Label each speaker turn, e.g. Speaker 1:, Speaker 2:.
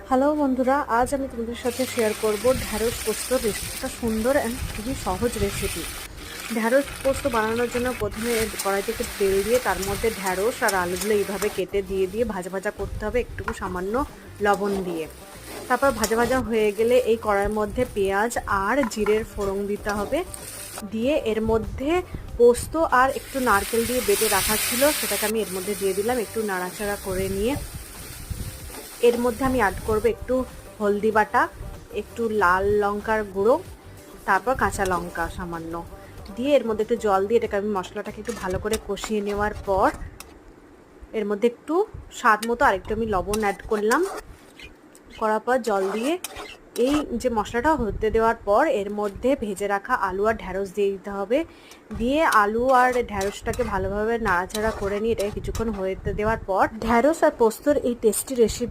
Speaker 1: Hello বন্ধুরা, আজ আমি তোমাদের সাথে শেয়ার করব ঢ্যাঁড়স পোস্তর রেসিপিটা। সুন্দর অ্যান্ড খুবই সহজ রেসিপি। ঢ্যাঁড়স পোস্ত বানানোর জন্য প্রথমে কড়াই থেকে তেল দিয়ে তার মধ্যে ঢ্যাঁড়স আর আলুগুলো এইভাবে কেটে দিয়ে ভাজা ভাজা করতে হবে একটু সামান্য লবণ দিয়ে। তারপর ভাজা ভাজা হয়ে গেলে এই কড়াইয়ের মধ্যে পেঁয়াজ আর জিরের ফোড়ন দিতে হবে। দিয়ে এর মধ্যে পোস্ত আর একটু নারকেল দিয়ে বেটে রাখা ছিল সেটাকে আমি এর মধ্যে দিয়ে দিলাম। একটু নাড়াচাড়া করে নিয়ে এর মধ্যে আমি অ্যাড করব একটু হলদি বাটা, একটু লাল লঙ্কার গুঁড়ো, তারপর কাঁচা লঙ্কা সামান্য দিয়ে এর মধ্যে একটু জল দিয়ে এটাকে আমি মশলাটাকে একটু ভালো করে কষিয়ে নেওয়ার পর এর মধ্যে একটু স্বাদ মতো আরেকটু আমি লবণ অ্যাড করলাম। করার পর জল দিয়ে এই যে মশলাটা হতে দেওয়ার পর এর মধ্যে ভেজে রাখা আলু আর ঢ্যাঁড়স দিয়ে দিতে হবে। দিয়ে আলু আর ঢ্যাঁড়সটাকে ভালোভাবে নাড়াচাড়া করে নিয়ে এটাকে কিছুক্ষণ হতে দেওয়ার পর ঢ্যাঁড়স আর পোস্তর এই টেস্টি রেসিপি